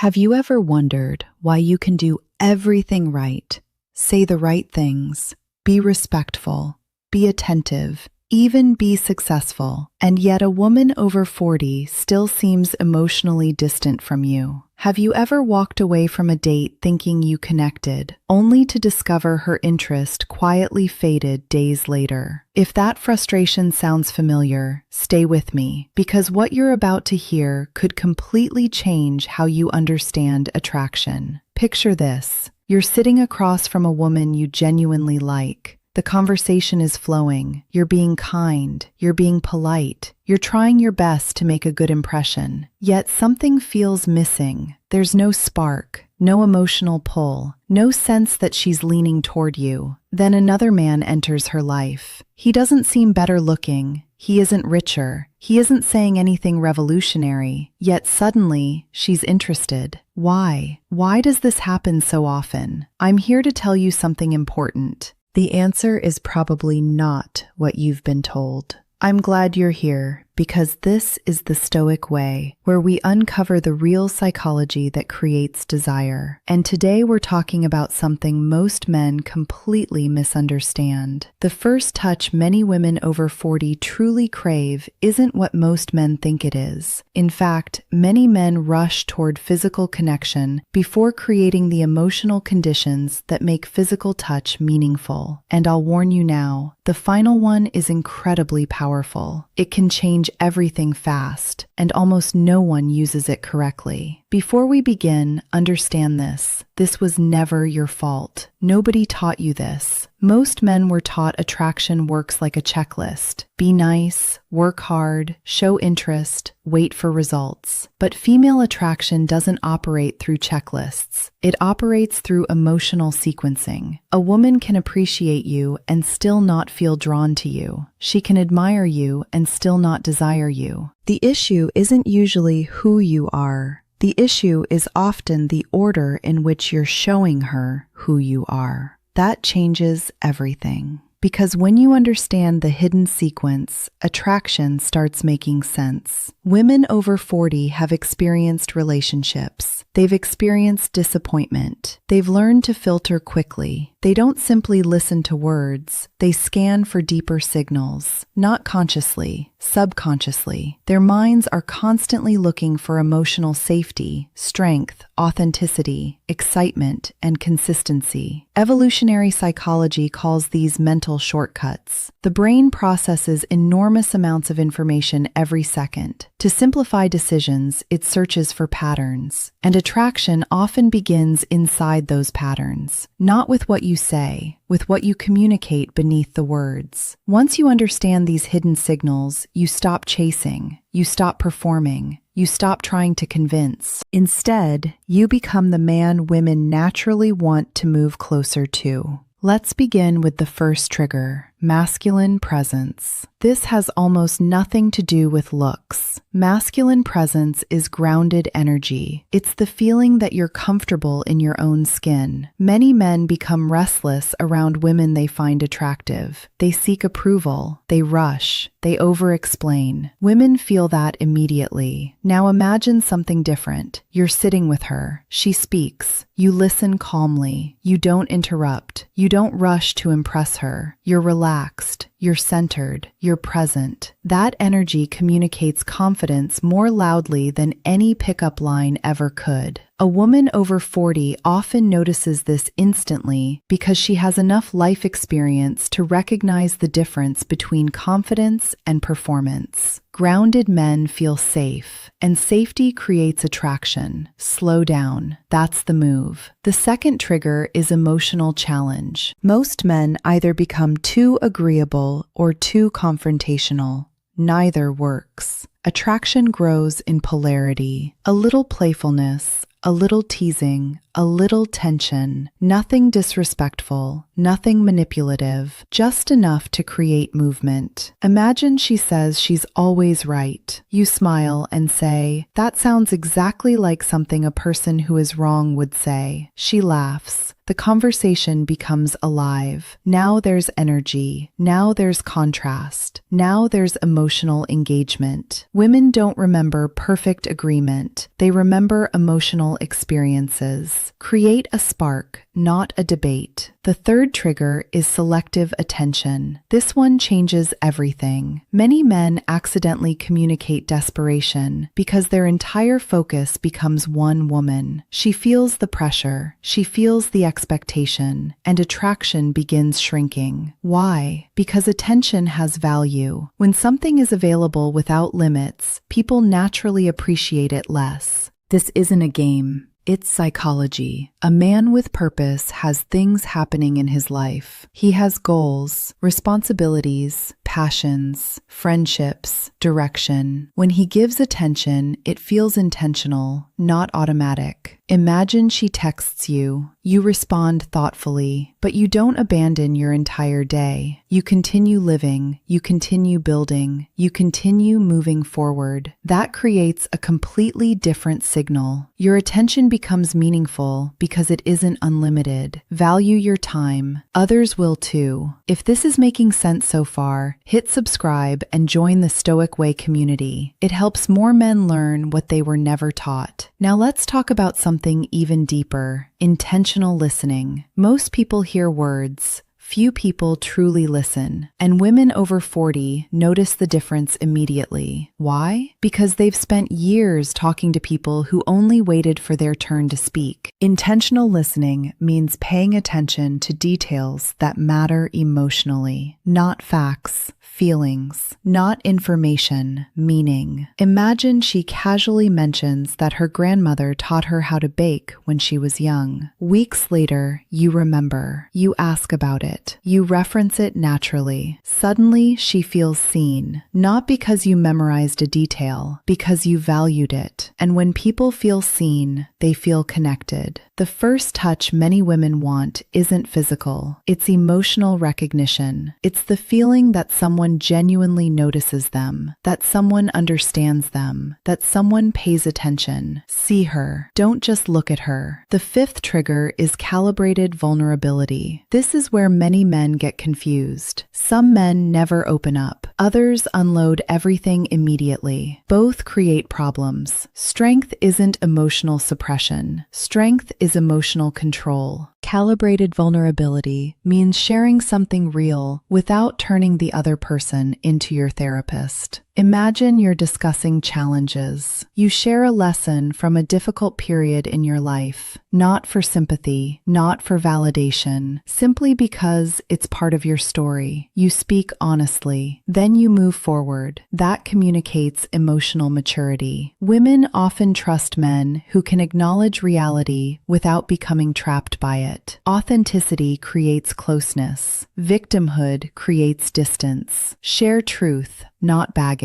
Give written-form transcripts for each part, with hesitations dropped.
Have you ever wondered why you can do everything right, say the right things, be respectful, be attentive, even be successful, and yet a woman over 40 still seems emotionally distant from you? Have you ever walked away from a date thinking you connected, only to discover her interest quietly faded days later? If that frustration sounds familiar, stay with me, because what you're about to hear could completely change how you understand attraction. Picture this. You're sitting across from a woman you genuinely like. The conversation is flowing. You're being kind. You're being polite. You're trying your best to make a good impression. Yet something feels missing. There's no spark, no emotional pull, no sense that she's leaning toward you. Then another man enters her life. He doesn't seem better looking. He isn't richer. He isn't saying anything revolutionary. Yet suddenly, she's interested. Why? Why does this happen so often? I'm here to tell you something important. The answer is probably not what you've been told. I'm glad you're here, because this is the Stoic Way, where we uncover the real psychology that creates desire. And today we're talking about something most men completely misunderstand. The first touch many women over 40 truly crave isn't what most men think it is. In fact, many men rush toward physical connection before creating the emotional conditions that make physical touch meaningful. And I'll warn you now, the final one is incredibly powerful. It can change everything fast, and almost no one uses it correctly. Before we begin, understand this. This was never your fault. Nobody taught you this. Most men were taught attraction works like a checklist. Be nice, work hard, show interest, wait for results. But female attraction doesn't operate through checklists. It operates through emotional sequencing. A woman can appreciate you and still not feel drawn to you. She can admire you and still not desire you. The issue isn't usually who you are. The issue is often the order in which you're showing her who you are. That changes everything. Because when you understand the hidden sequence, attraction starts making sense. Women over 40 have experienced relationships. They've experienced disappointment. They've learned to filter quickly. They don't simply listen to words. They scan for deeper signals, not consciously, subconsciously. Their minds are constantly looking for emotional safety, strength, authenticity, excitement, and consistency. Evolutionary psychology calls these mental shortcuts. The brain processes enormous amounts of information every second. To simplify decisions, it searches for patterns. And attraction often begins inside those patterns, not with what you say, with what you communicate beneath the words. Once you understand these hidden signals, you stop chasing, you stop performing, you stop trying to convince. Instead, you become the man women naturally want to move closer to. Let's begin with the first trigger, masculine presence. This has almost nothing to do with looks. Masculine presence is grounded energy. It's the feeling that you're comfortable in your own skin. Many men become restless around women they find attractive. They seek approval. They rush. They over-explain. Women feel that immediately. Now imagine something different. You're sitting with her. She speaks. You listen calmly. You don't interrupt. You don't rush to impress her. You're relaxed. You're centered. You're present. That energy communicates confidence more loudly than any pickup line ever could. A woman over 40 often notices this instantly because she has enough life experience to recognize the difference between confidence and performance. Grounded men feel safe, and safety creates attraction. Slow down. That's the move. The second trigger is emotional challenge. Most men either become too agreeable or too confrontational. Neither works. Attraction grows in polarity. A little playfulness, a little teasing, a little tension, nothing disrespectful, nothing manipulative, just enough to create movement. Imagine she says she's always right. You smile and say, "That sounds exactly like something a person who is wrong would say." She laughs. The conversation becomes alive. Now there's energy. Now there's contrast. Now there's emotional engagement. Women don't remember perfect agreement. They remember emotional experiences. Create a spark, not a debate. The third trigger is selective attention. This one changes everything. Many men accidentally communicate desperation because their entire focus becomes one woman. She feels the pressure. She feels the expectation, and attraction begins shrinking. Why? Because attention has value. When something is available without limits, people naturally appreciate it less. This isn't a game. It's psychology. A man with purpose has things happening in his life. He has goals, responsibilities, passions, friendships, direction. When he gives attention, it feels intentional, not automatic. Imagine she texts you. You respond thoughtfully, but you don't abandon your entire day. You continue living, you continue building, you continue moving forward. That creates a completely different signal. Your attention becomes meaningful because it isn't unlimited. Value your time. Others will too. If this is making sense so far, hit subscribe and join the Stoic Way community. It helps more men learn what they were never taught. Now let's talk about something even deeper: intentional listening. Most people hear words. Few people truly listen, and women over 40 notice the difference immediately. Why? Because they've spent years talking to people who only waited for their turn to speak. Intentional listening means paying attention to details that matter emotionally, not facts, feelings, not information, meaning. Imagine she casually mentions that her grandmother taught her how to bake when she was young. Weeks later, you remember. You ask about it. You reference it naturally. Suddenly, she feels seen, not because you memorized a detail, because you valued it. And when people feel seen, they feel connected. The first touch many women want isn't physical. It's emotional recognition. It's the feeling that someone genuinely notices them, that someone understands them, that someone pays attention. See her. Don't just look at her. The fifth trigger is calibrated vulnerability. This is where many men get confused. Some men never open up. Others unload everything immediately. Both create problems. Strength isn't emotional suppression. Strength is emotional control. Calibrated vulnerability means sharing something real without turning the other person into your therapist. Imagine you're discussing challenges. You share a lesson from a difficult period in your life, not for sympathy, not for validation, simply because it's part of your story. You speak honestly, then you move forward. That communicates emotional maturity. Women often trust men who can acknowledge reality without becoming trapped by it. Authenticity creates closeness. Victimhood creates distance. Share truth, not baggage.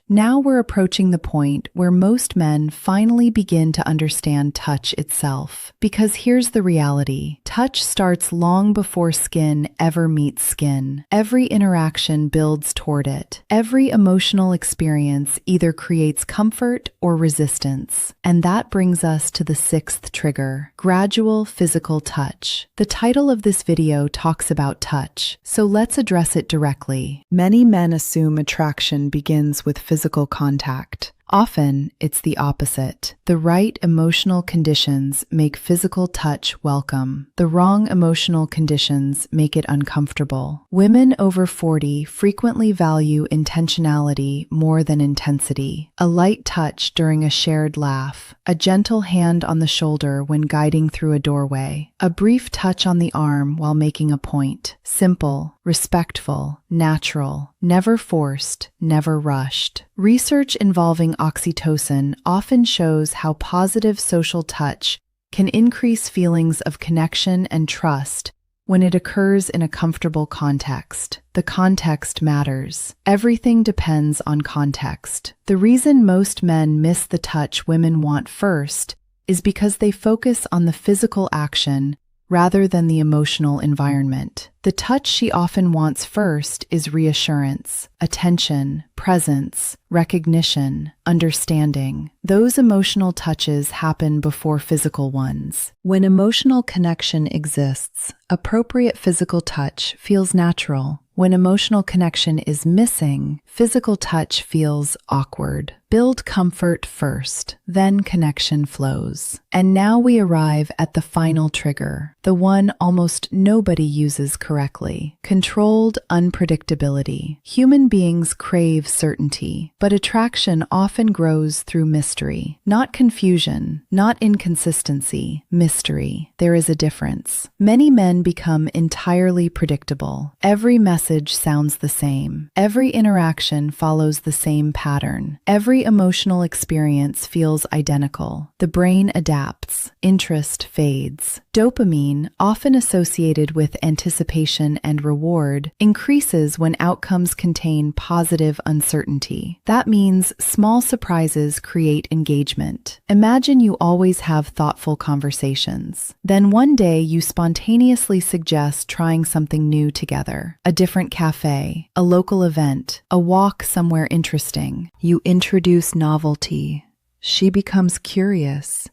Now we're approaching the point where most men finally begin to understand touch itself. Because here's the reality. Touch starts long before skin ever meets skin. Every interaction builds toward it. Every emotional experience either creates comfort or resistance. And that brings us to the sixth trigger: gradual physical touch. The title of this video talks about touch, so let's address it directly. Many men assume attraction begins with physical contact. Often, it's the opposite. The right emotional conditions make physical touch welcome. The wrong emotional conditions make it uncomfortable. Women over 40 frequently value intentionality more than intensity. A light touch during a shared laugh, a gentle hand on the shoulder when guiding through a doorway, a brief touch on the arm while making a point. Simple, respectful, natural, never forced, never rushed. Research involving oxytocin often shows how positive social touch can increase feelings of connection and trust when it occurs in a comfortable context. The context matters. Everything depends on context. The reason most men miss the touch women want first is because they focus on the physical action rather than the emotional environment. The touch she often wants first is reassurance, attention, presence, recognition, understanding. Those emotional touches happen before physical ones. When emotional connection exists, appropriate physical touch feels natural. When emotional connection is missing, physical touch feels awkward. Build comfort first, then connection flows. And now we arrive at the final trigger, the one almost nobody uses correctly: controlled unpredictability. Human beings crave certainty, but attraction often grows through mystery. Not confusion, not inconsistency, mystery. There is a difference. Many men become entirely predictable. Every message sounds the same. Every interaction follows the same pattern. Every emotional experience feels identical. The brain adapts. Interest fades. Dopamine, often associated with anticipation and reward, increases when outcomes contain positive uncertainty. That means small surprises create engagement. Imagine you always have thoughtful conversations. Then one day you spontaneously suggest trying something new together. A different cafe, a local event, a walk somewhere interesting. You introduce novelty. She becomes curious.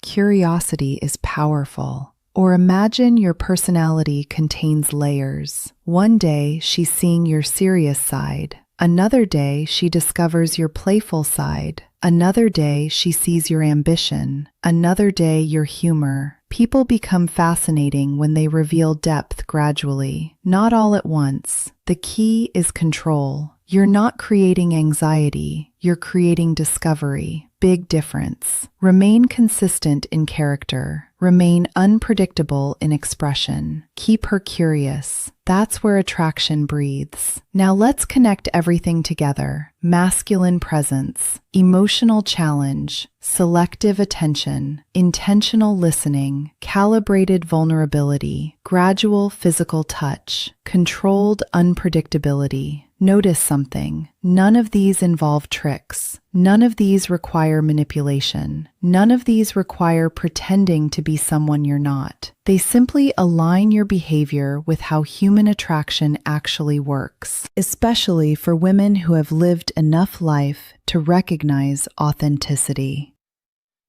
Curiosity is powerful. Or imagine your personality contains layers. One day she's seeing your serious side. Another day she discovers your playful side. Another day she sees your ambition. Another day your humor. People become fascinating when they reveal depth gradually, not all at once. The key is control. You're not creating anxiety, you're creating discovery. Big difference. Remain consistent in character. Remain unpredictable in expression. Keep her curious. That's where attraction breathes. Now let's connect everything together. Masculine presence, emotional challenge, selective attention, intentional listening, calibrated vulnerability, gradual physical touch, controlled unpredictability. Notice something. None of these involve tricks. None of these require manipulation. None of these require pretending to be someone you're not. They simply align your behavior with how human attraction actually works, especially for women who have lived enough life to recognize authenticity.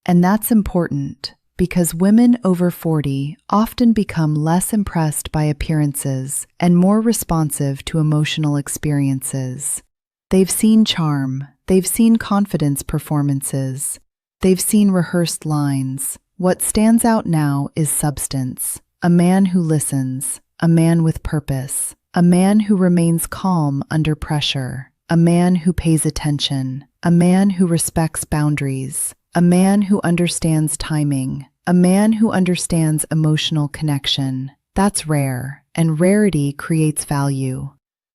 And that's important, because women over 40 often become less impressed by appearances and more responsive to emotional experiences. They've seen charm, they've seen confidence performances, they've seen rehearsed lines. What stands out now is substance. A man who listens, a man with purpose, a man who remains calm under pressure, a man who pays attention, a man who respects boundaries, a man who understands timing, a man who understands emotional connection. That's rare, and rarity creates value.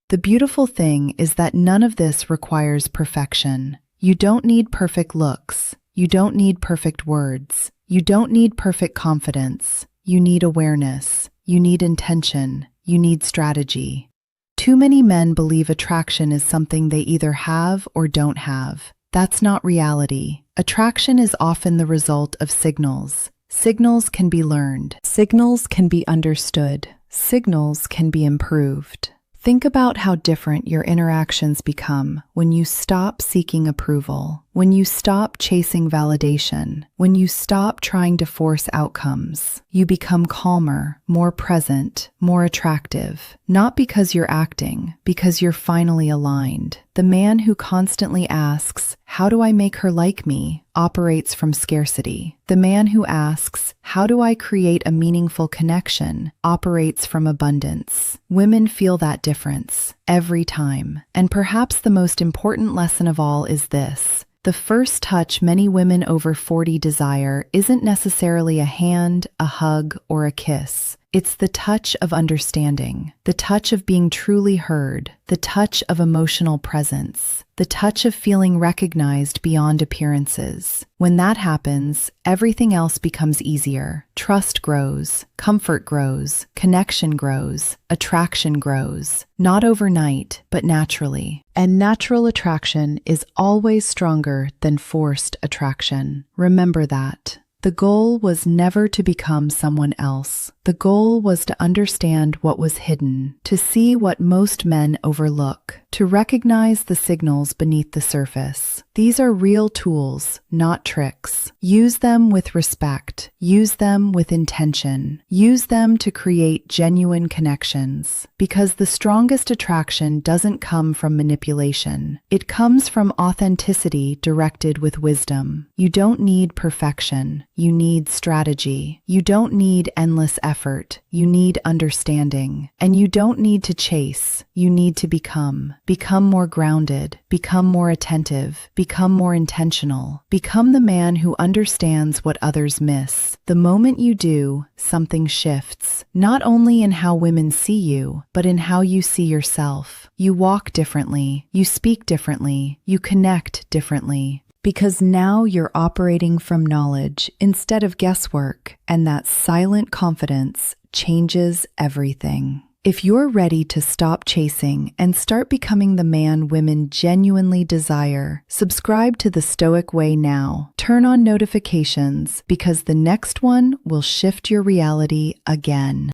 The beautiful thing is that none of this requires perfection. You don't need perfect looks. You don't need perfect words. You don't need perfect confidence. You need awareness. You need intention. You need strategy. Too many men believe attraction is something they either have or don't have. That's not reality. Attraction is often the result of signals. Signals can be learned. Signals can be understood. Signals can be improved. Think about how different your interactions become when you stop seeking approval, when you stop chasing validation, when you stop trying to force outcomes. You become calmer, more present, more attractive, not because you're acting, because you're finally aligned. The man who constantly asks, "How do I make her like me?" operates from scarcity. The man who asks, "How do I create a meaningful connection?" operates from abundance. Women feel that difference every time. And perhaps the most important lesson of all is this. The first touch many women over 40 desire isn't necessarily a hand, a hug, or a kiss. It's the touch of understanding, the touch of being truly heard, the touch of emotional presence, the touch of feeling recognized beyond appearances. When that happens, everything else becomes easier. Trust grows, comfort grows, connection grows, attraction grows. Not overnight, but naturally. And natural attraction is always stronger than forced attraction. Remember that. The goal was never to become someone else. The goal was to understand what was hidden, to see what most men overlook, to recognize the signals beneath the surface. These are real tools, not tricks. Use them with respect. Use them with intention. Use them to create genuine connections. Because the strongest attraction doesn't come from manipulation. It comes from authenticity directed with wisdom. You don't need perfection. You need strategy. You don't need endless effort. You need understanding. And you don't need to chase. You need to become. Become more grounded. Become more attentive. Become more intentional. Become the man who understands what others miss. The moment you do, something shifts. Not only in how women see you, but in how you see yourself. You walk differently. You speak differently. You connect differently. Because now you're operating from knowledge instead of guesswork, and that silent confidence changes everything. If you're ready to stop chasing and start becoming the man women genuinely desire, subscribe to The Stoic Way now. Turn on notifications because the next one will shift your reality again.